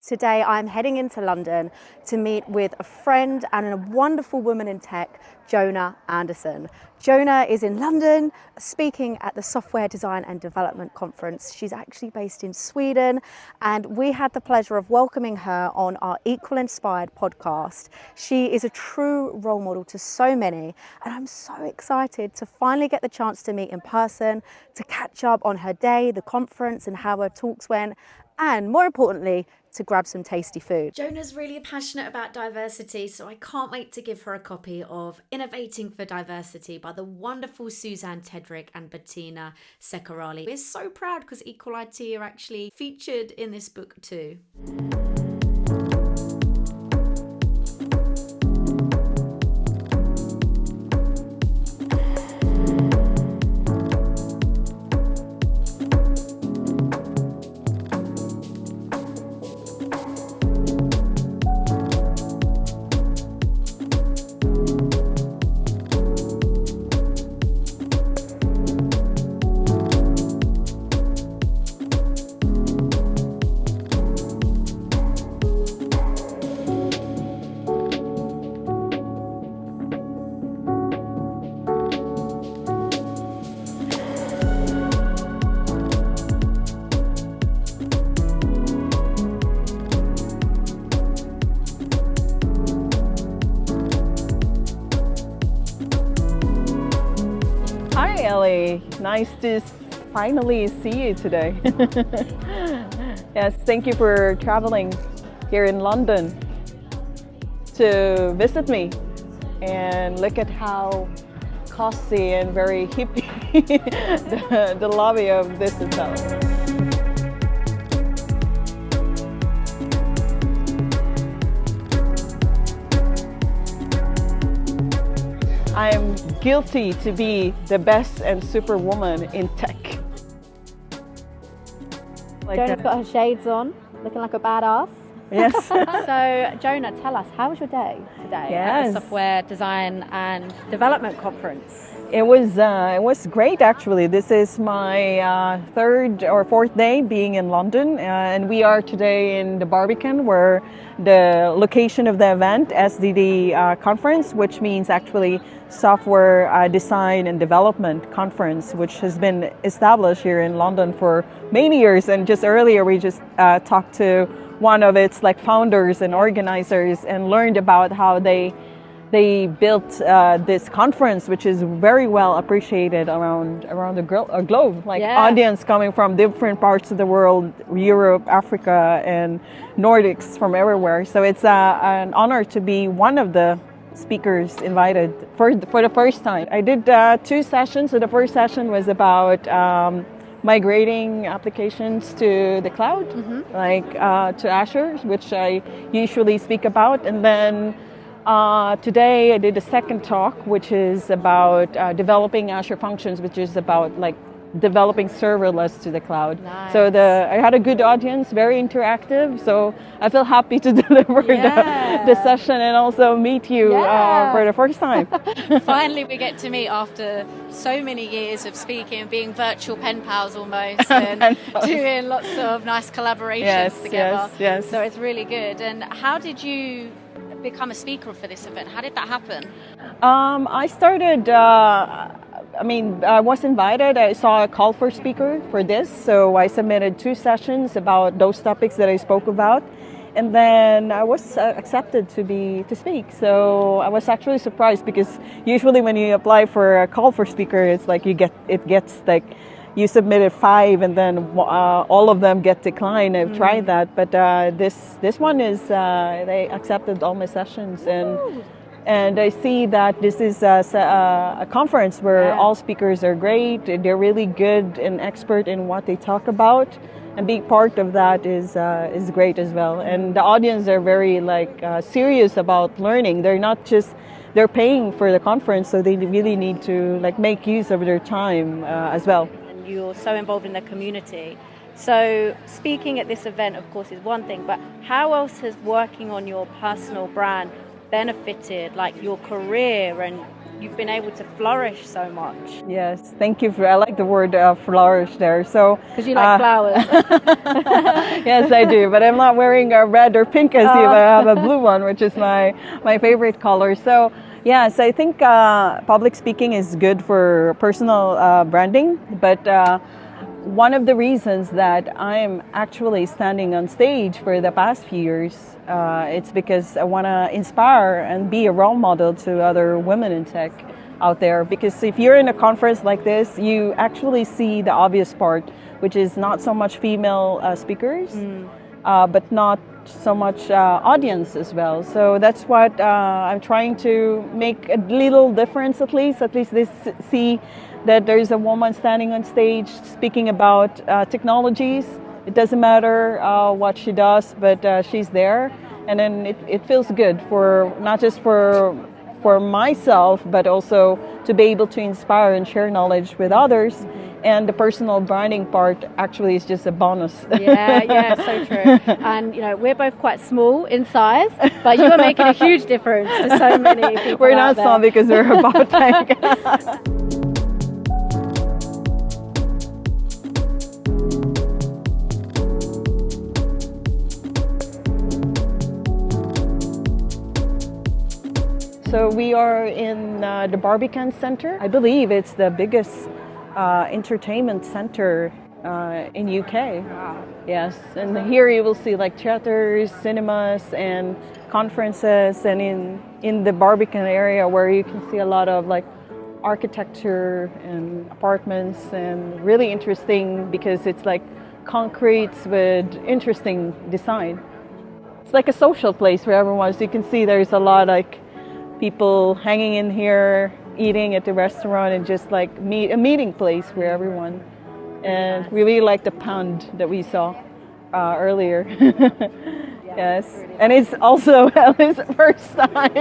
Today I'm heading into London to meet with a friend and a wonderful woman in tech, Jonah Andersson. Jonah is in London speaking at the Software Design and Development Conference. She's actually based in Sweden, and we had the pleasure of welcoming her on our Equal Inspired podcast. She is a true role model to so many, and I'm so excited to finally get the chance to meet in person, to catch up on her day, the conference, and how her talks went, and more importantly, to grab some tasty food. Jonah's really passionate about diversity, so I can't wait to give her a copy of Innovating for Diversity by the wonderful Suzanne Tedrick and Bettina Secarali. We're so proud because Equal IT are actually featured in this book too. Hi Ellie, nice to finally see you today. Yes, thank you for traveling here in London to visit me and look at how cozy and very hippie the lobby of this hotel. I am guilty to be the best and superwoman in tech. Jonah's got her shades on, looking like a badass. Yes. So Jonah, tell us, how was your day today at the Software Design and Development Conference? It was great actually. This is my third or fourth day being in London, and we are today in the Barbican, where the location of the event, SDD Conference, which means actually Software Design and Development Conference, which has been established here in London for many years. And just earlier we just talked to one of its founders and organizers and learned about how they built this conference, which is very well appreciated around the globe. Audience coming from different parts of the world, Europe, Africa, and Nordics, from everywhere. So it's an honor to be one of the speakers invited for the first time. I did two sessions. So the first session was about migrating applications to the cloud, to Azure, which I usually speak about, and then today I did a second talk, which is about developing Azure Functions, which is about developing serverless to the cloud. Nice. So I had a good audience, very interactive. So I feel happy to deliver the session and also meet you for the first time. Finally, we get to meet after so many years of speaking, being virtual pen pals almost, and doing lots of nice collaborations together. Yes. So it's really good. And how did you become a speaker for this event? How did that happen? I started, I was invited. I saw a call for speaker for this, so I submitted two sessions about those topics that I spoke about, and then I was accepted to speak. So I was actually surprised, because usually when you apply for a call for speaker, it's you submitted 5 and then all of them get declined. I've tried that, but this one is they accepted all my sessions, and I see that this is a conference where all speakers are great. They're really good and expert in what they talk about, and being part of that is great as well. And the audience are very serious about learning. They're paying for the conference, so they really need to make use of their time as well. You're so involved in the community. So speaking at this event, of course, is one thing, but how else has working on your personal brand benefited your career and you've been able to flourish so much. Yes, thank you. I like the word flourish there. So because you like flowers. Yes, I do, but I'm not wearing a red or pink as you, but I have a blue one, which is my favorite color. So yes, I think public speaking is good for personal branding, but one of the reasons that I'm actually standing on stage for the past few years, it's because I want to inspire and be a role model to other women in tech out there. Because if you're in a conference like this, you actually see the obvious part, which is not so much female speakers, but not so much audience as well. So that's what I'm trying to make a little difference, at least they see that there's a woman standing on stage speaking about technologies. It doesn't matter what she does, but she's there. And then it feels good for not just for myself, but also to be able to inspire and share knowledge with others. And the personal branding part actually is just a bonus. Yeah, so true. And we're both quite small in size, but you are making a huge difference to so many people. We're not small because we're about like So we are in the Barbican Center. I believe it's the biggest entertainment center in UK. Wow. Yes, and here you will see like theaters, cinemas, and conferences, and in the Barbican area where you can see a lot of like architecture and apartments, and really interesting because it's like concretes with interesting design. It's like a social place for everyone. So you can see there's a lot like people hanging in here, eating at the restaurant, and just like a meeting place for everyone. And we really like the pond that we saw earlier. Yes, and it's also Ellie's first time.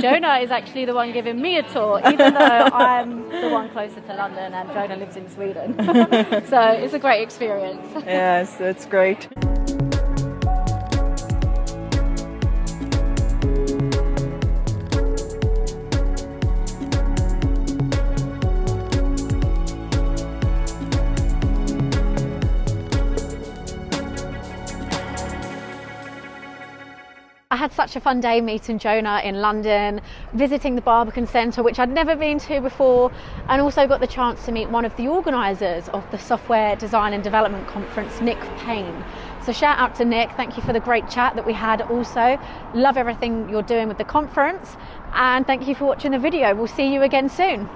Jonah is actually the one giving me a tour, even though I'm the one closer to London and Jonah lives in Sweden. So it's a great experience. Yes, it's great. I had such a fun day meeting Jonah in London, visiting the Barbican Center, which I'd never been to before, and also got the chance to meet one of the organisers of the Software Design and Development Conference, Nick Payne. So shout out to Nick, thank you for the great chat that we had also. Love everything you're doing with the conference, and thank you for watching the video. We'll see you again soon.